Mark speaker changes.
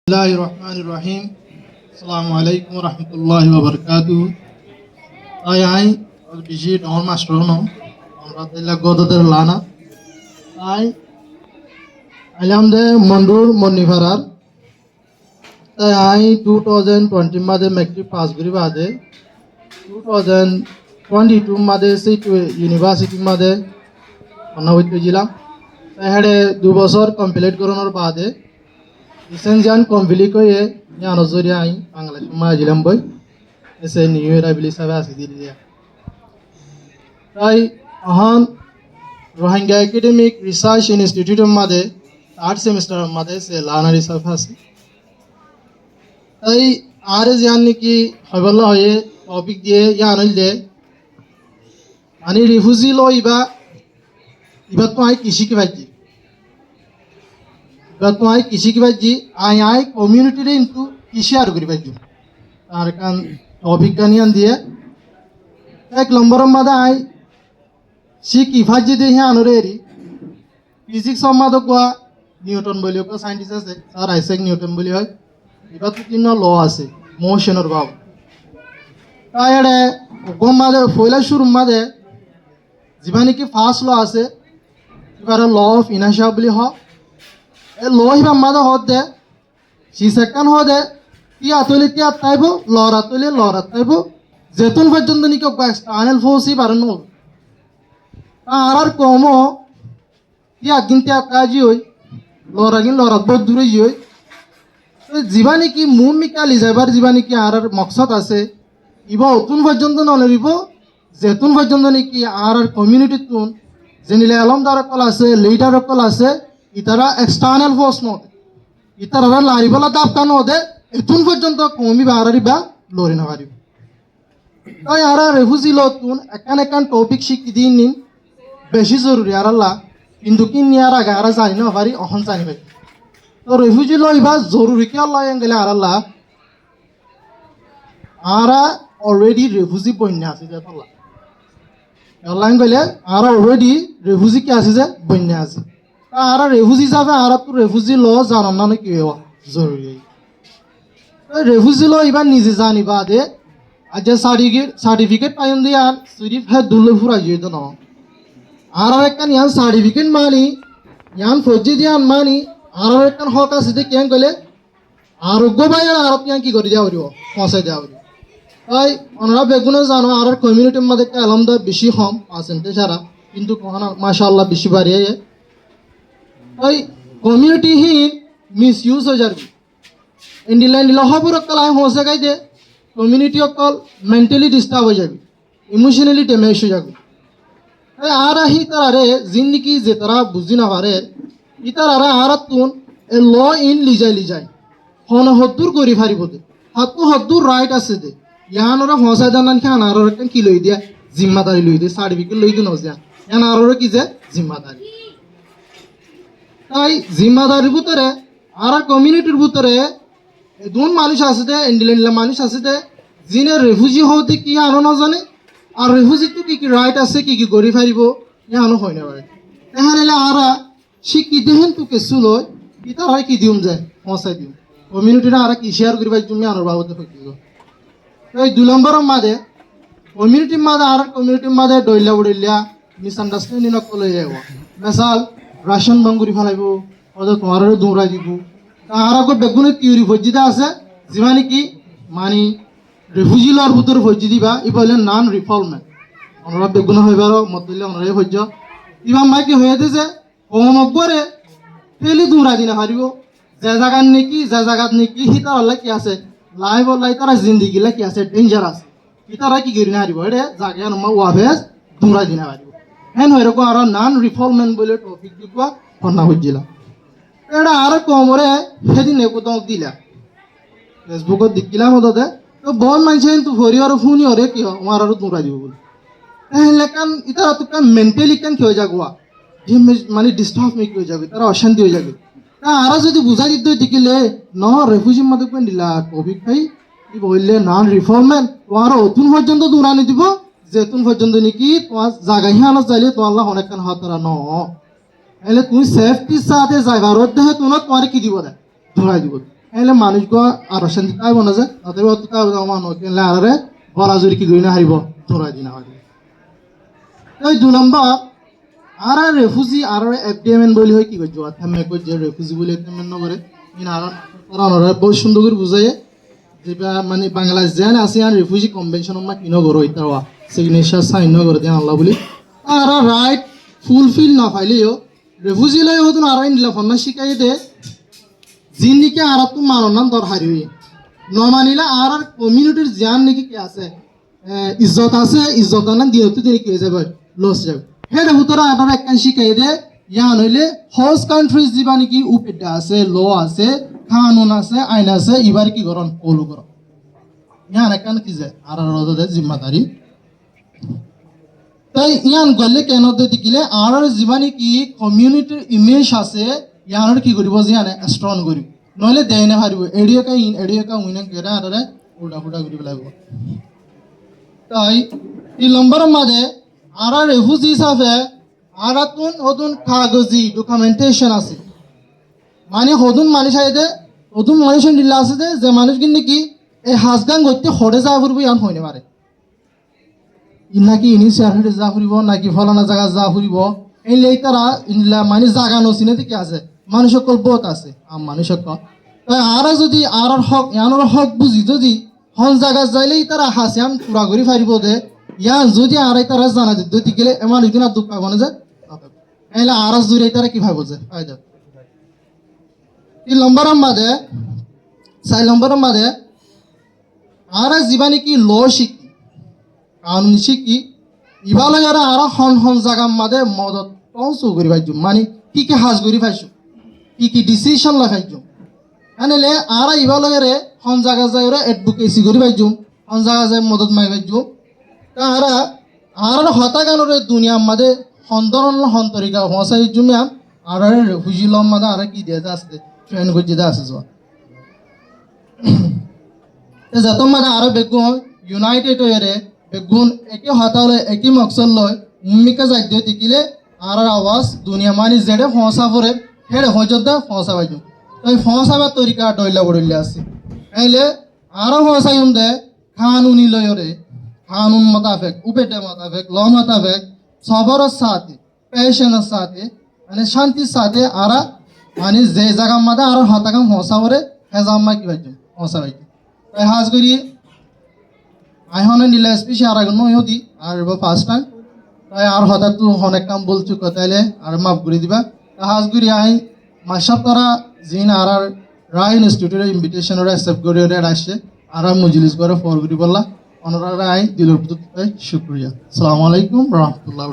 Speaker 1: Bismillahirrahmanirrahim. Assalamualaikum warahmatullahi wabarakatuh. I visit all my astronom. Alhamdulillah godader lana. I am the Mandur Monifarar. I 2020 मादे matric pass करी बादे 2022 मादे से university मादे অনাবৈত জিলাম তাহলে 2 বছর complete করানোর বাদে লিসেন্সিয়ান কমপ্লিট করে জানো জরিয়া আই বাংলাদেশ মা জিলাম বই এসে নিউ ইয়ার বিলি সাবে আসি দিয়া তাই আহান রোহিঙ্গা একাডেমিক রিসার্চ ইনস্টিটিউটের মাদে 8 সেমিস্টার মাদে সে লানা রিসার্চ আছে তাই আর জানি কি হইবল হয়ে টপিক দিয়ে জানল দে মানে রিফিউজি লইবা এবার তো আই কৃষি কি ভাজি এবার তো আই কৃষি কি ভাজি আই কমিউনিটিরে কিন্তু কৃষি আর করি ভাজি আর কান অভিজ্ঞানিয়ান দিয়ে 1 নম্বরের মাদা আই শিখি ভাজি দিয়ে হ্যাঁ আনরে এরি ফিজিক্স সম্মাদক কোয়া নিউটন বলি কোয়া সাইন্টিস্ট আছে স্যার আইসেক নিউটন বলি হয় এবার তো তিন ল আছে মোশনের ভাব তাই এড়ে ওগম মাদে ফয়লা শুরু মাদে যিমানে কি ফার্স্ট ল আছে এবার ল অফ ইনার্শিয়া বুলি হ এ ল হিবা মাদে হদ দে সি সেকেন্ড হদে টি আতলি টি আতাইব লর আতলি লর আতাইব যেতুন পর্যন্ত নিকে এক্সটার্নাল ফোর্সই বারণ হল আর কম টি আগিন টি আতাজি হই লর আগিন লরাত বহুত দূরে হই যিমানে কি মূল মিকালি যাবার যিমানে কি আর মকসদ আছে ইবা অতুন পর্যন্ত নলরিব যেতুন পর্যন্ত নাকি আর কমিউনিটি তুন যেনিলে আলমদার কল আছে লিডার কল আছে ইতারা এক্সটার্নাল ফোর্স নদে ইতারা লারিবলা দাবতা নদে এতুন পর্যন্ত কমি বাড়ারি বা লরি না পারিব তাই আর রেফিউজি লতুন একান একান টপিক শিখি দিন নিন বেশি জরুরি আর আল্লাহ কিন্তু কি নিয়ার আগে আর জানি না পারি অহন জানি পাই তো রেফিউজি লইবা জরুরি কে আল্লাহ গেলে আর আল্লাহ আর অলরেডি রেফিউজি বন্যা আছে যে আল্লাহ আল্লাহ গেলে আর অলরেডি রেফিউজি কি আছে যে বন্যা আছে আর রেফিউজি যাবে আর তো রেফিউজি ল জানাম না কি জরুরি রেফিউজি ল এবার নিজে জানিবা দে আজ সার্টিফিকেট পাইন দিয়ে আর সিরিফ হ্যাঁ দুলে ফুরাই যেত না আর একখান ইয়ান সার্টিফিকেট মানি ইয়ান ফৌজি দিয়ে মানি আর একখান হক আছে যে কেন গেলে আরোগ্য পাই আর ইয়ান কি করে দেওয়া পারিব পৌঁছাই দেওয়া পারিব তাই ওনারা বেগুনে জানো আর কমিউনিটির মধ্যে একটা আলহামদুলিল্লাহ বেশি কম পার্সেন্টেজ ছাড়া কিন্তু মাশাআল্লাহ বেশি বাড়িয়ে তাই কমিউনিটিহীন মিস ইউজ হয়ে যাবে ইন্ডিলাইন লহপুর অকল আই হোসে গাই দে কমিউনিটি অকল মেন্টালি ডিস্টার্ব হয়ে যাবে ইমোশনালি ড্যামেজ হয়ে যাবে আর আহি তারারে জিন্দিগি যে তারা বুঝি না পারে ই তারা আর তুন এ ল ইন লিজাই হন হদ্দুর করি ফারিব দে হাতু হদ্দুর রাইট আছে দে ইয়ান ওরা হসাই জানান খান আর একটা কি লই দিয়া জিম্মাদারি লই দিয়ে সার্টিফিকেট লই দিন হসিয়া ইয়ান আর কি যে জিম্মাদারি তাই জিম্মাদারির ভিতরে আর কমিউনিটির ভিতরে দুন মানুষ আছে দে ইন্ডিলেন্ডলা মানুষ আছে দে যিনি রেফিউজি হতে কি আনো না জানে আর রেফিউজি তো কি কি রাইট আছে কি কি করি ফারিব ইয়ানো হয় না পারে তাহলে আর শিক্ষি দেহেন তো কেসু লয় ই তার হয় কি দিউম যায় হসাই দিউম কমিউনিটিটা আর কি শেয়ার করিবা তুমি আনোর বাবদে হইব এই 2 নম্বরের মাঝে কমিউনিটির মাঝে আর কমিউনিটির মাঝে ডইলা উড়িলিয়া মিসআন্ডারস্ট্যান্ডিং নকলে যাব মিসাল রাশন বাঙ্গুরি ফেলাইব ওদের তোমারও দৌড়াই দিব আর আগে বেগুনে কিউরি ফজ্জিদা আছে যিমানে কি মানি রেফিউজি লর ভিতরে ফজ্জি দিবা ই বলে নন রিফলমেন্ট ওনারা বেগুনে হইবার মত দিলে ওনারাই ফজ্জ ইবা মাই কি হয়ে যে কম করে ফেলি দৌড়াই দিনা পারিব যে জায়গার নেকি যে জায়গাত নেকি হিতা হলে কি আছে লাইভ লাই তারা জিন্দিগি কি আছে ডেঞ্জারাস ইতারা কি করি না হারিব এটা জায়গা নম্বর ওয়াভেজ দৌড়াই দিনা পারিব হেন হয়ে রকম আর নন রিফলমেন্ট বলে টপিক দিব কন্যা হচ্ছিল এটা আর কমরে সেদিন একদম দিলা ফেসবুকত দেখিলাম ওদের তো বহুত মানুষ কিন্তু ভরি আর শুনি হরে কি আমার আর দৌড়াই দিব বলে লেখান ইতারা তো মেন্টালি কেন কি হয়ে যাগুয়া মানে ডিস্টার্ব মেক হয়ে যাবে তারা অশান্তি হয়ে যাবে আর যদি বুঝাই দিতে দেখিলে ন রেফিউজির মধ্যে কোন দিলা টপিক ভাই কি বললে নন রিফর্মেন্ট তোমার অতুন পর্যন্ত দৌড়ানি দিব যেতুন পর্যন্ত নাকি তোমার জায়গা হিয়ানো চাইলে তোমার অনেক হাত তারা ন এলে তুমি সেফটির সাথে যাইবার দেহে তোমার তোমার কি দিব দে দৌড়াই দিব এলে মানুষগুলো আরো শান্তি তাই বনা যায় অতএব অত তাই মানুষ কেনলে আরে বরাজুরি কি গই না হারিব তোরা দিনা হয় এই 2 নম্বর আর রেফুজি আর এফডিএমএন বলি হয় কি করছো থামে কই যে রেফুজি বলি এফডিএমএন নগরে ইন আর ওরা বহু সুন্দর করে বুঝায় যেটা মানে বাংলাদেশ যেন আসিয়ান রিফিউজি কনভেনশন মা কিনো গরো ইতারওয়া সিগনেচার সাইন ন করে দেন আল্লাহ বলি আর রাইট ফুলফিল না পাইলেও রিফিউজি লয় হতুন আর ইনলা ফন্না শিকাই দে জিন্দিকে আর তো মানো না দর হারি হই ন মানিলা আর কমিউনিটির জান নাকি কি আছে ইজ্জত আছে ইজ্জত না দিয়ে তো তিনি কি হয়ে যাবে লস যাবে হেড হুতরা আর একখান শিকাই দে ইয়ান হইলে হোস্ট কান্ট্রিজ দিবা নাকি উপেডা আছে ল আছে কানুন আছে আইন আছে এবার কি করন ফলো করো ইয়ান একখান কি যে আর রোদের জিম্মাদারি তাই ইয়ান গলে কেন দেখিলে আর জীবানী কি কমিউনিটির ইমেজ আছে ইয়ানোর কি করিব যে ইয়ানে স্ট্রং করিব নহলে দেয় না হারিব এডিও কা উইনা কেরা আরে উল্টা ফুটা করিব লাগব তাই এই নম্বরের মাঝে আর রেফিউজি হিসাবে আর নতুন কাগজি ডকুমেন্টেশন আছে মানে হদুন মানুষ আইদে হদুন মানুষ দিল্লা আছে যে মানুষ কিন্তু কি এই হাজগাং গইতে হরে যা ফুরব ইয়ান হইনে পারে নাকি ইনি চেয়ারহেডে যা ফুরিব নাকি ফলানা জায়গা যা ফুরিব এই লেই তারা ইনলা মানে জাগা নচিনে কি আছে মানুষ সকল বহুত আছে মানুষ সকল তাই আর যদি আর হক ইয়ানোর হক বুঝি যদি হন জায়গা যাইলেই তারা হাসিয়ান পুরা করি ফারিব দে ইয়ান যদি আর তারা জানা দিত যদি গেলে এমন একদিন আর দুঃখ পাবো না যে এলে আর জুড়ে তারা কি ভাবো যে 3 নম্বরের মাঝে 4 নম্বরের মাঝে আর জীবানী কি ল শিখি কানুন শিখি ইবালে আর হন হন জায়গার মাঝে মদত পৌঁছো করি পাইছো মানে কি কি হাজ করি পাইছো কি ডিসিশন লাগাইছো আনলে আর ইবালে হন জায়গা যায় ওরা এডভোকেসি করি পাইছো হন জায়গা যায় মদত মাই পাইছো তারা আর হতাগানোর দুনিয়ার মাঝে হন্তরণ হন্তরিকা হসাই জুমিয়াম আর হুজিলম মাঝে আর কি দিয়ে আসতে ট্রেন করতে আছে যত মানে আরো বেগুন ইউনাইটেড হয়ে বেগুন একে হতালে একই মকসদ লয় ভূমিকা যাইতে দেখিলে আর আওয়াজ দুনিয়া মানে যেটা ফসা পরে হেড়ে হজদা ফসা পাইছো তাই ফসাবার তরিকা ডইলা বড়িলে আছে এলে আরো ফসাই দে কানুনি লয়রে কানুন মোতাবেক উপেটে মোতাবেক ল মোতাবেক সবরের সাথে পেশেন্টের সাথে মানে শান্তির সাথে আর মানে যে জায়গার মাঝে আর হতাকাম ফসা পরে হেজাম্মা কি পাইছো ফসা পাইছো তাই হাজ করি আইহনে নিলে স্পেশাল আর আগুন নয়দি আর ফার্স্ট টাইম তাই আর হঠাৎ তো অনেক কাম বলছো তাইলে আর মাফ করে দিবা হাজ করি আই মাসাব তারা জিন আর রায় ইনস্টিটিউটের ইনভিটেশন অ্যাকসেপ্ট করে আসছে আর মজলিস করে ফর করি বললা অনরা আই দিলের প্রতি শুক্রিয়া আসসালামু আলাইকুম রহমতুল্লাহ।